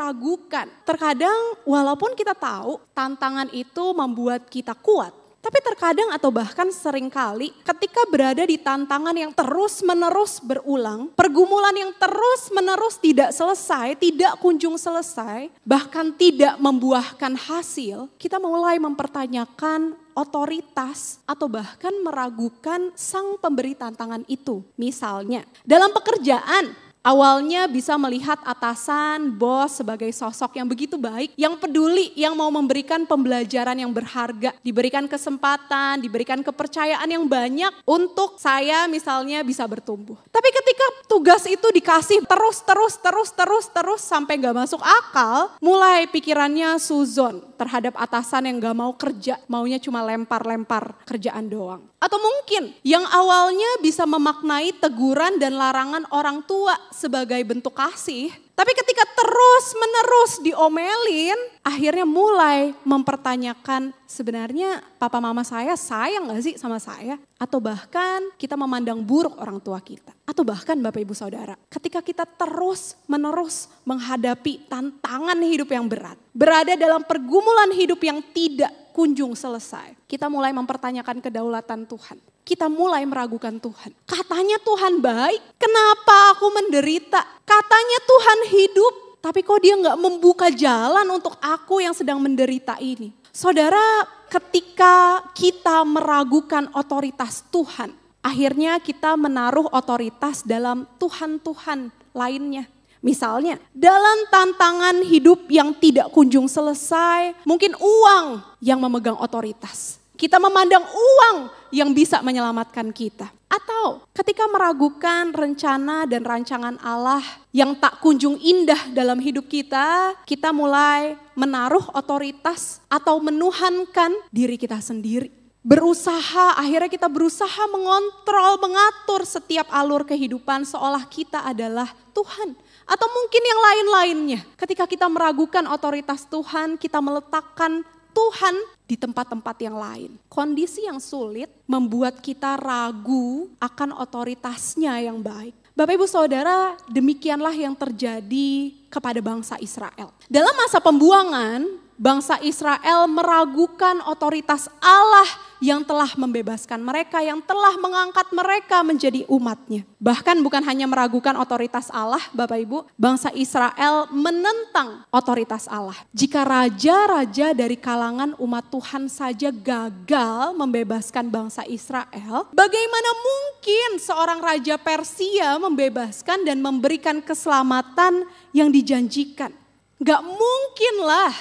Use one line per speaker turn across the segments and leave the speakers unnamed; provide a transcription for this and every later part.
meragukan. Terkadang walaupun kita tahu tantangan itu membuat kita kuat, tapi terkadang atau bahkan seringkali ketika berada di tantangan yang terus-menerus berulang, pergumulan yang terus-menerus tidak selesai, tidak kunjung selesai, bahkan tidak membuahkan hasil, kita mulai mempertanyakan otoritas atau bahkan meragukan sang pemberi tantangan itu. Misalnya, dalam pekerjaan, awalnya bisa melihat atasan, bos sebagai sosok yang begitu baik, yang peduli, yang mau memberikan pembelajaran yang berharga, diberikan kesempatan, diberikan kepercayaan yang banyak untuk saya misalnya bisa bertumbuh. Tapi ketika tugas itu dikasih terus sampai gak masuk akal, mulai pikirannya suzon terhadap atasan yang gak mau kerja, maunya cuma lempar-lempar kerjaan doang. Atau mungkin yang awalnya bisa memaknai teguran dan larangan orang tua sebagai bentuk kasih, tapi ketika terus-menerus diomelin, akhirnya mulai mempertanyakan sebenarnya papa mama saya sayang gak sih sama saya? Atau bahkan kita memandang buruk orang tua kita. Atau bahkan Bapak Ibu Saudara, ketika kita terus-menerus menghadapi tantangan hidup yang berat, berada dalam pergumulan hidup yang tidak kunjung selesai, kita mulai mempertanyakan kedaulatan Tuhan. Kita mulai meragukan Tuhan. Katanya Tuhan baik, kenapa aku menderita? Katanya Tuhan hidup, tapi kok dia gak membuka jalan untuk aku yang sedang menderita ini. Saudara, ketika kita meragukan otoritas Tuhan, akhirnya kita menaruh otoritas dalam Tuhan-Tuhan lainnya. Misalnya, dalam tantangan hidup yang tidak kunjung selesai, mungkin uang yang memegang otoritas. Kita memandang uang yang bisa menyelamatkan kita. Atau ketika meragukan rencana dan rancangan Allah yang tak kunjung indah dalam hidup kita, kita mulai menaruh otoritas atau menuhankan diri kita sendiri. Akhirnya kita berusaha mengontrol, mengatur setiap alur kehidupan seolah kita adalah Tuhan. Atau mungkin yang lain-lainnya. Ketika kita meragukan otoritas Tuhan, kita meletakkan Tuhan di tempat-tempat yang lain. Kondisi yang sulit membuat kita ragu akan otoritasnya yang baik. Bapak Ibu Saudara, demikianlah yang terjadi kepada bangsa Israel. Dalam masa pembuangan, bangsa Israel meragukan otoritas Allah yang telah membebaskan mereka, yang telah mengangkat mereka menjadi umatnya. Bahkan bukan hanya meragukan otoritas Allah, Bapak Ibu, bangsa Israel menentang otoritas Allah. Jika raja-raja dari kalangan umat Tuhan saja gagal membebaskan bangsa Israel, bagaimana mungkin seorang raja Persia membebaskan dan memberikan keselamatan yang dijanjikan? Gak mungkin lah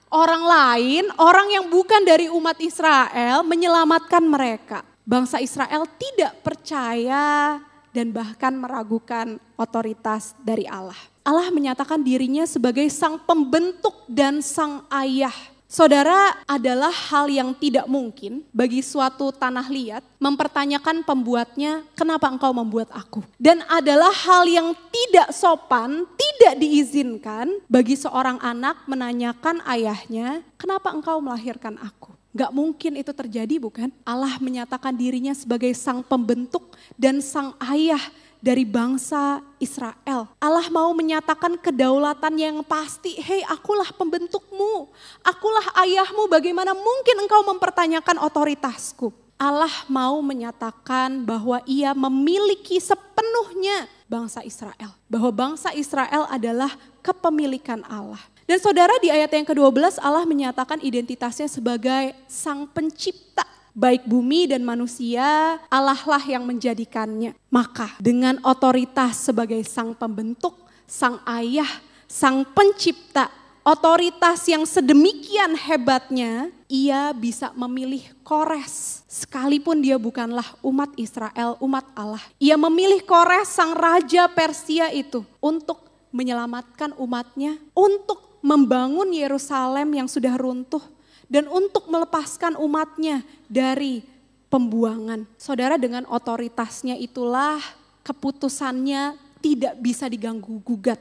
orang lain, orang yang bukan dari umat Israel menyelamatkan mereka. Bangsa Israel tidak percaya dan bahkan meragukan otoritas dari Allah. Allah menyatakan dirinya sebagai sang pembentuk dan sang ayah. Saudara, adalah hal yang tidak mungkin bagi suatu tanah liat mempertanyakan pembuatnya, kenapa engkau membuat aku? Dan adalah hal yang tidak sopan, tidak diizinkan bagi seorang anak menanyakan ayahnya, kenapa engkau melahirkan aku? Gak mungkin itu terjadi, bukan? Allah menyatakan dirinya sebagai sang pembentuk dan sang ayah dari bangsa Israel. Allah mau menyatakan kedaulatan yang pasti. Hei, akulah pembentukmu, akulah ayahmu, bagaimana mungkin engkau mempertanyakan otoritasku? Allah mau menyatakan bahwa ia memiliki sepenuhnya bangsa Israel. Bahwa bangsa Israel adalah kepemilikan Allah. Dan saudara, di ayat yang ke-12 Allah menyatakan identitasnya sebagai sang pencipta. Baik bumi dan manusia, Allah lah yang menjadikannya. Maka dengan otoritas sebagai sang pembentuk, sang ayah, sang pencipta, otoritas yang sedemikian hebatnya, ia bisa memilih Kores. Sekalipun dia bukanlah umat Israel, umat Allah. Ia memilih Kores, sang raja Persia itu, untuk menyelamatkan umatnya, untuk membangun Yerusalem yang sudah runtuh, dan untuk melepaskan umatnya dari pembuangan. Saudara, dengan otoritasnya itulah keputusannya tidak bisa diganggu gugat.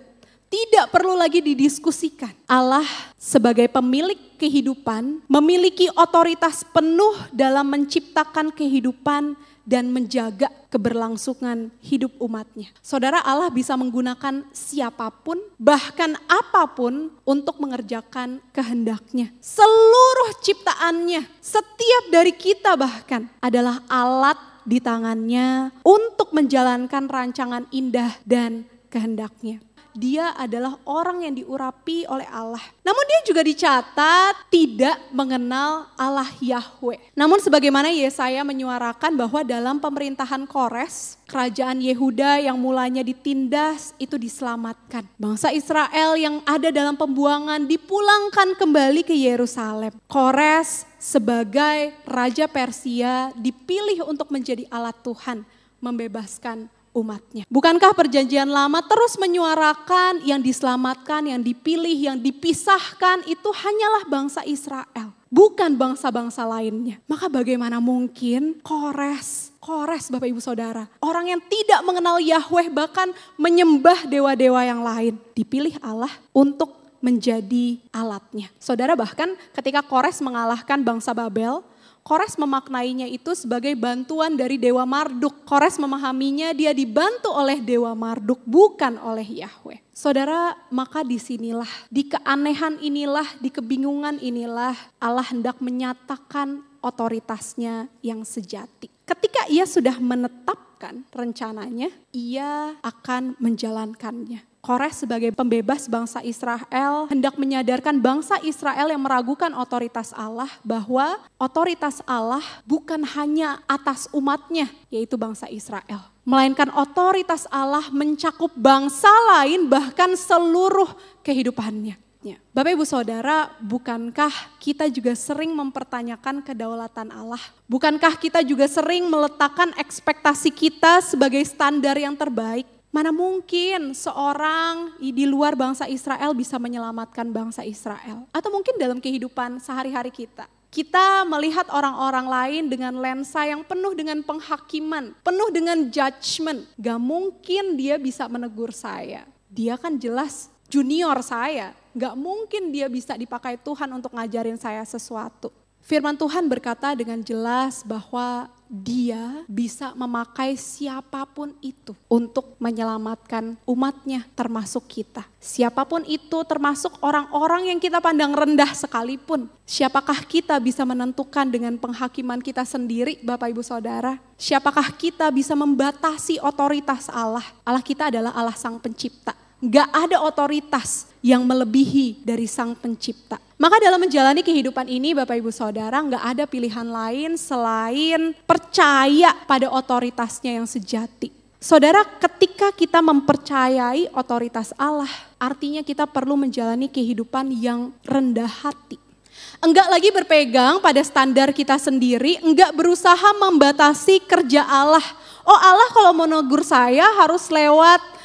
Tidak perlu lagi didiskusikan. Allah sebagai pemilik kehidupan memiliki otoritas penuh dalam menciptakan kehidupan dan menjaga keberlangsungan hidup umatnya. Saudara, Allah bisa menggunakan siapapun, bahkan apapun untuk mengerjakan kehendaknya. Seluruh ciptaannya, setiap dari kita bahkan adalah alat di tangannya untuk menjalankan rancangan indah dan kehendaknya. Dia adalah orang yang diurapi oleh Allah. Namun dia juga dicatat tidak mengenal Allah Yahweh. Namun sebagaimana Yesaya menyuarakan bahwa dalam pemerintahan Kores, kerajaan Yehuda yang mulanya ditindas itu diselamatkan. Bangsa Israel yang ada dalam pembuangan dipulangkan kembali ke Yerusalem. Kores sebagai raja Persia dipilih untuk menjadi alat Tuhan membebaskan umatnya. Bukankah perjanjian lama terus menyuarakan yang diselamatkan, yang dipilih, yang dipisahkan itu hanyalah bangsa Israel, bukan bangsa-bangsa lainnya. Maka bagaimana mungkin Kores Bapak Ibu Saudara, orang yang tidak mengenal Yahweh bahkan menyembah dewa-dewa yang lain, dipilih Allah untuk menjadi alatnya. Saudara, bahkan ketika Kores mengalahkan bangsa Babel, Kores memaknainya itu sebagai bantuan dari Dewa Marduk. Kores memahaminya dia dibantu oleh Dewa Marduk, bukan oleh Yahweh. Saudara, maka disinilah, di keanehan inilah, di kebingungan inilah Allah hendak menyatakan otoritasnya yang sejati. Ketika ia sudah menetapkan rencananya, ia akan menjalankannya. Kores sebagai pembebas bangsa Israel hendak menyadarkan bangsa Israel yang meragukan otoritas Allah bahwa otoritas Allah bukan hanya atas umatnya, yaitu bangsa Israel. Melainkan otoritas Allah mencakup bangsa lain bahkan seluruh kehidupannya. Bapak Ibu Saudara, bukankah kita juga sering mempertanyakan kedaulatan Allah? Bukankah kita juga sering meletakkan ekspektasi kita sebagai standar yang terbaik? Mana mungkin seorang di luar bangsa Israel bisa menyelamatkan bangsa Israel? Atau mungkin dalam kehidupan sehari-hari kita. Kita melihat orang-orang lain dengan lensa yang penuh dengan penghakiman, penuh dengan judgment. Gak mungkin dia bisa menegur saya. Dia kan jelas junior saya. Gak mungkin dia bisa dipakai Tuhan untuk ngajarin saya sesuatu. Firman Tuhan berkata dengan jelas bahwa Dia bisa memakai siapapun itu untuk menyelamatkan umatnya termasuk kita. Siapapun itu termasuk orang-orang yang kita pandang rendah sekalipun. Siapakah kita bisa menentukan dengan penghakiman kita sendiri Bapak Ibu Saudara? Siapakah kita bisa membatasi otoritas Allah? Allah kita adalah Allah Sang Pencipta. Gak ada otoritas yang melebihi dari Sang Pencipta. Maka dalam menjalani kehidupan ini Bapak Ibu Saudara gak ada pilihan lain selain percaya pada otoritasnya yang sejati. Saudara, ketika kita mempercayai otoritas Allah, artinya kita perlu menjalani kehidupan yang rendah hati. Enggak lagi berpegang pada standar kita sendiri, enggak berusaha membatasi kerja Allah. Oh Allah kalau mau negur saya harus lewat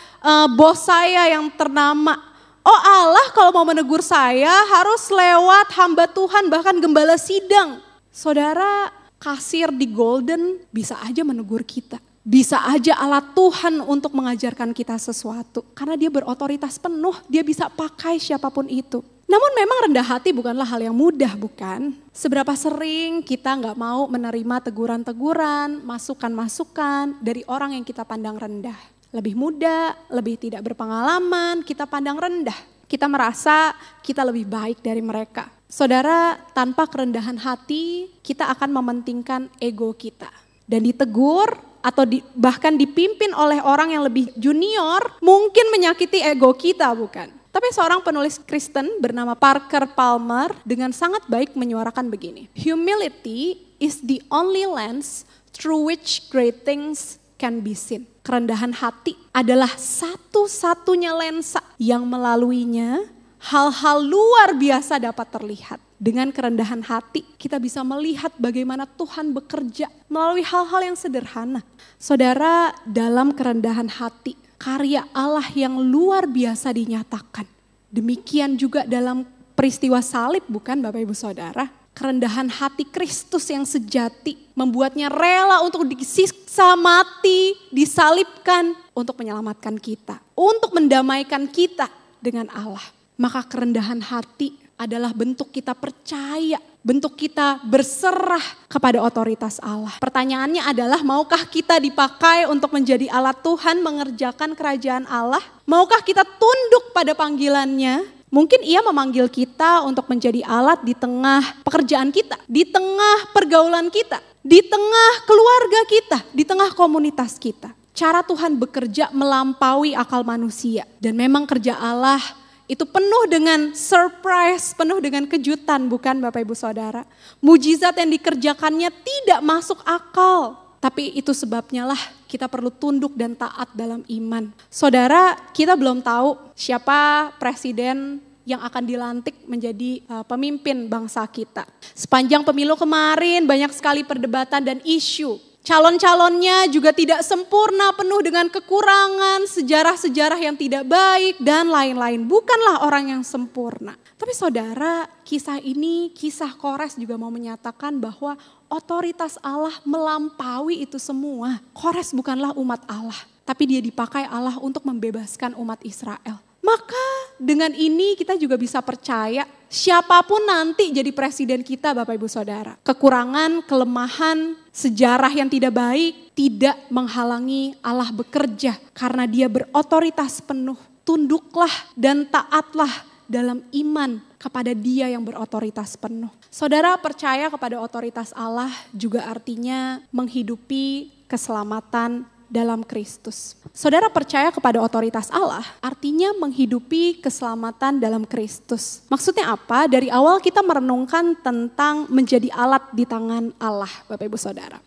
bos saya yang ternama. Oh Allah kalau mau menegur saya harus lewat hamba Tuhan bahkan gembala sidang. Saudara, kasir di Golden bisa aja menegur kita. Bisa aja alat Tuhan untuk mengajarkan kita sesuatu. Karena dia berotoritas penuh, dia bisa pakai siapapun itu. Namun memang rendah hati bukanlah hal yang mudah, bukan? Seberapa sering kita gak mau menerima teguran-teguran, masukan-masukan dari orang yang kita pandang rendah. Lebih muda, lebih tidak berpengalaman, kita pandang rendah. Kita merasa kita lebih baik dari mereka. Saudara, tanpa kerendahan hati, kita akan mementingkan ego kita. Dan ditegur atau bahkan dipimpin oleh orang yang lebih junior, mungkin menyakiti ego kita, bukan? Tapi seorang penulis Kristen bernama Parker Palmer dengan sangat baik menyuarakan begini. Humility is the only lens through which great things can be seen. Kerendahan hati adalah satu-satunya lensa yang melaluinya hal-hal luar biasa dapat terlihat. Dengan kerendahan hati kita bisa melihat bagaimana Tuhan bekerja melalui hal-hal yang sederhana. Saudara, dalam kerendahan hati karya Allah yang luar biasa dinyatakan. Demikian juga dalam peristiwa salib, bukan Bapak Ibu Saudara? Kerendahan hati Kristus yang sejati membuatnya rela untuk disiksa mati, disalibkan untuk menyelamatkan kita. Untuk mendamaikan kita dengan Allah. Maka kerendahan hati adalah bentuk kita percaya, bentuk kita berserah kepada otoritas Allah. Pertanyaannya adalah, maukah kita dipakai untuk menjadi alat Tuhan mengerjakan kerajaan Allah? Maukah kita tunduk pada panggilannya? Mungkin Ia memanggil kita untuk menjadi alat di tengah pekerjaan kita, di tengah pergaulan kita, di tengah keluarga kita, di tengah komunitas kita. Cara Tuhan bekerja melampaui akal manusia. Dan memang kerja Allah itu penuh dengan surprise, penuh dengan kejutan, bukan Bapak Ibu Saudara? Mujizat yang dikerjakannya tidak masuk akal. Tapi itu sebabnya lah kita perlu tunduk dan taat dalam iman. Saudara, kita belum tahu siapa presiden yang akan dilantik menjadi pemimpin bangsa kita. Sepanjang pemilu kemarin banyak sekali perdebatan dan isu. Calon-calonnya juga tidak sempurna, penuh dengan kekurangan, sejarah-sejarah yang tidak baik dan lain-lain. Bukanlah orang yang sempurna. Tapi saudara, kisah ini, kisah Kores juga mau menyatakan bahwa otoritas Allah melampaui itu semua. Kores bukanlah umat Allah, tapi dia dipakai Allah untuk membebaskan umat Israel. Maka dengan ini kita juga bisa percaya siapapun nanti jadi presiden kita Bapak Ibu Saudara. Kekurangan, kelemahan, sejarah yang tidak baik tidak menghalangi Allah bekerja. Karena Dia berotoritas penuh. Tunduklah dan taatlah dalam iman kepada Dia yang berotoritas penuh. Saudara, percaya kepada otoritas Allah juga artinya menghidupi keselamatan dalam Kristus. Saudara percaya kepada otoritas Allah, artinya menghidupi keselamatan dalam Kristus. Maksudnya apa? Dari awal kita merenungkan tentang menjadi alat di tangan Allah, Bapak Ibu Saudara.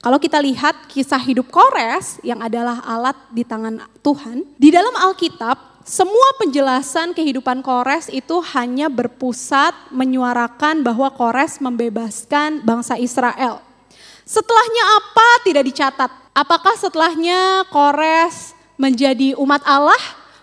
Kalau kita lihat kisah hidup Kores yang adalah alat di tangan Tuhan, di dalam Alkitab semua penjelasan kehidupan Kores itu hanya berpusat menyuarakan bahwa Kores membebaskan bangsa Israel. Setelahnya apa tidak dicatat. Apakah setelahnya Kores menjadi umat Allah,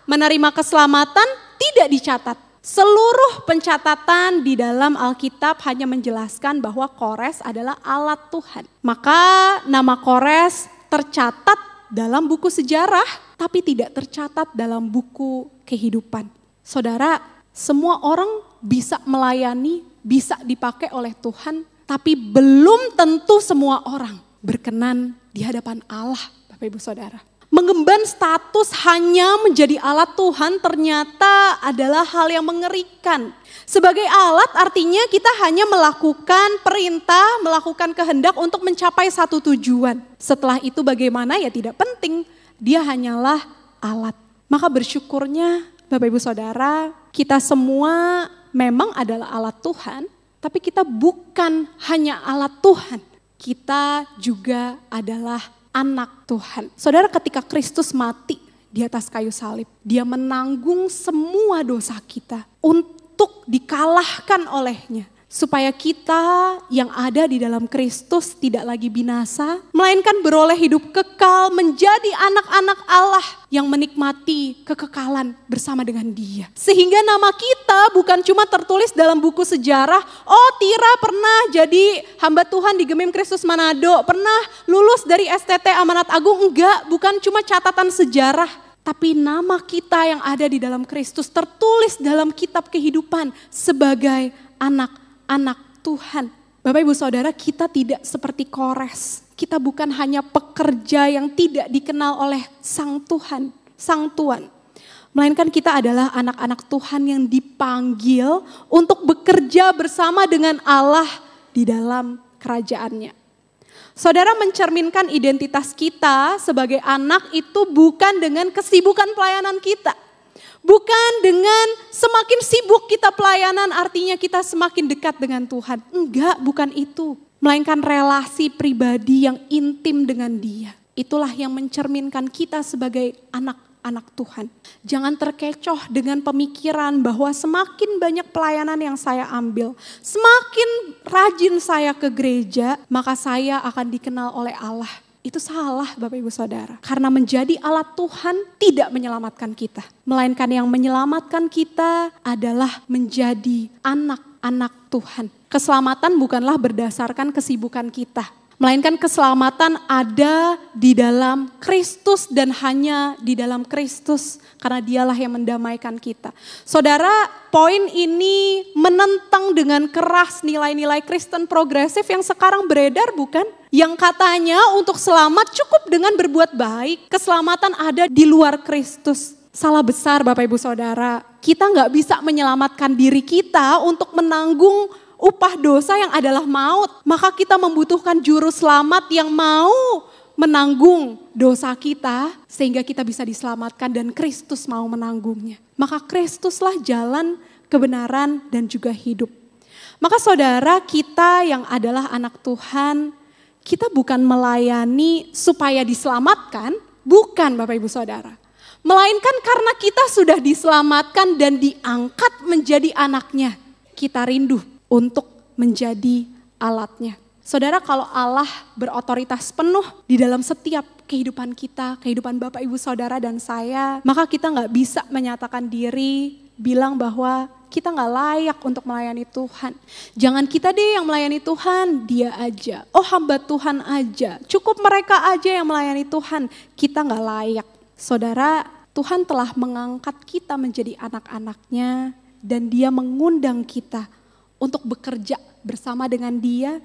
menerima keselamatan? Tidak dicatat. Seluruh pencatatan di dalam Alkitab hanya menjelaskan bahwa Kores adalah alat Tuhan. Maka nama Kores tercatat dalam buku sejarah, tapi tidak tercatat dalam buku kehidupan. Saudara, semua orang bisa melayani, bisa dipakai oleh Tuhan, tapi belum tentu semua orang berkenan di hadapan Allah, Bapak Ibu Saudara. Mengemban status hanya menjadi alat Tuhan ternyata adalah hal yang mengerikan. Sebagai alat artinya kita hanya melakukan perintah, melakukan kehendak untuk mencapai satu tujuan. Setelah itu bagaimana ya tidak penting, dia hanyalah alat. Maka bersyukurnya Bapak Ibu Saudara, kita semua memang adalah alat Tuhan, tapi kita bukan hanya alat Tuhan. Kita juga adalah anak Tuhan. Saudara, ketika Kristus mati di atas kayu salib, Dia menanggung semua dosa kita untuk dikalahkan olehnya. Supaya kita yang ada di dalam Kristus tidak lagi binasa, melainkan beroleh hidup kekal menjadi anak-anak Allah yang menikmati kekekalan bersama dengan Dia. Sehingga nama kita bukan cuma tertulis dalam buku sejarah, oh Tira pernah jadi hamba Tuhan di Gemim Kristus Manado, pernah lulus dari STT Amanat Agung, enggak, bukan cuma catatan sejarah. Tapi nama kita yang ada di dalam Kristus tertulis dalam kitab kehidupan sebagai anak Tuhan. Bapak Ibu Saudara, kita tidak seperti Kores. Kita bukan hanya pekerja yang tidak dikenal oleh Sang Tuhan, Sang Tuan. Melainkan kita adalah anak-anak Tuhan yang dipanggil untuk bekerja bersama dengan Allah di dalam kerajaannya. Saudara, mencerminkan identitas kita sebagai anak itu bukan dengan kesibukan pelayanan kita. Bukan dengan semakin sibuk kita pelayanan artinya kita semakin dekat dengan Tuhan. Enggak, bukan itu. Melainkan relasi pribadi yang intim dengan Dia. Itulah yang mencerminkan kita sebagai anak-anak Tuhan. Jangan terkecoh dengan pemikiran bahwa semakin banyak pelayanan yang saya ambil, semakin rajin saya ke gereja, maka saya akan dikenal oleh Allah. Itu salah Bapak Ibu Saudara. Karena menjadi alat Tuhan tidak menyelamatkan kita. Melainkan yang menyelamatkan kita adalah menjadi anak-anak Tuhan. Keselamatan bukanlah berdasarkan kesibukan kita. Melainkan keselamatan ada di dalam Kristus dan hanya di dalam Kristus. Karena dialah yang mendamaikan kita. Saudara, poin ini menentang dengan keras nilai-nilai Kristen progresif yang sekarang beredar bukan? Yang katanya untuk selamat cukup dengan berbuat baik. Keselamatan ada di luar Kristus. Salah besar Bapak Ibu Saudara. Kita gak bisa menyelamatkan diri kita untuk menanggung upah dosa yang adalah maut. Maka kita membutuhkan juru selamat yang mau menanggung dosa kita sehingga kita bisa diselamatkan dan Kristus mau menanggungnya. Maka Kristuslah jalan, kebenaran dan juga hidup. Maka saudara, kita yang adalah anak Tuhan, kita bukan melayani supaya diselamatkan, bukan Bapak Ibu Saudara. Melainkan karena kita sudah diselamatkan dan diangkat menjadi anaknya, kita rindu untuk menjadi alatnya. Saudara, kalau Allah berotoritas penuh di dalam setiap kehidupan kita, kehidupan Bapak Ibu Saudara dan saya, maka kita gak bisa menyatakan diri, bilang bahwa kita gak layak untuk melayani Tuhan. Jangan kita deh yang melayani Tuhan, dia aja. Oh, hamba Tuhan aja, cukup mereka aja yang melayani Tuhan. Kita gak layak. Saudara, Tuhan telah mengangkat kita menjadi anak-anaknya dan dia mengundang kita untuk bekerja bersama dengan dia,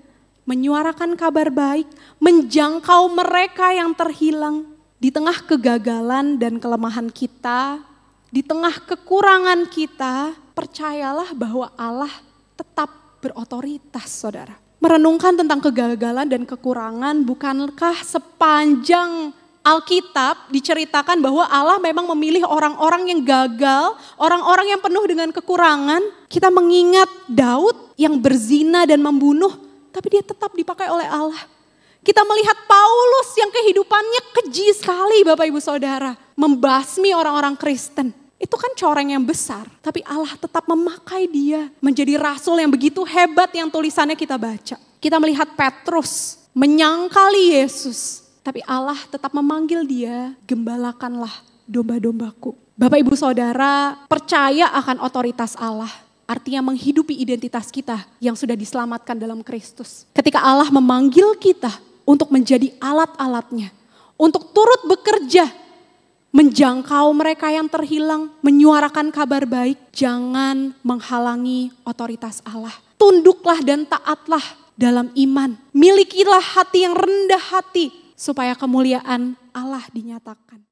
menyuarakan kabar baik, menjangkau mereka yang terhilang. Di tengah kegagalan dan kelemahan kita, di tengah kekurangan kita, percayalah bahwa Allah tetap berotoritas, saudara. Merenungkan tentang kegagalan dan kekurangan, bukankah sepanjang Alkitab diceritakan bahwa Allah memang memilih orang-orang yang gagal, orang-orang yang penuh dengan kekurangan. Kita mengingat Daud yang berzina dan membunuh, tapi dia tetap dipakai oleh Allah. Kita melihat Paulus yang kehidupannya keji sekali Bapak Ibu Saudara. Membasmi orang-orang Kristen. Itu kan coreng yang besar. Tapi Allah tetap memakai dia menjadi rasul yang begitu hebat yang tulisannya kita baca. Kita melihat Petrus menyangkali Yesus. Tapi Allah tetap memanggil dia, gembalakanlah domba-dombaku. Bapak Ibu Saudara, percaya akan otoritas Allah. Artinya menghidupi identitas kita yang sudah diselamatkan dalam Kristus. Ketika Allah memanggil kita untuk menjadi alat-alatnya. Untuk turut bekerja, menjangkau mereka yang terhilang, menyuarakan kabar baik. Jangan menghalangi otoritas Allah. Tunduklah dan taatlah dalam iman. Milikilah hati yang rendah hati supaya kemuliaan Allah dinyatakan.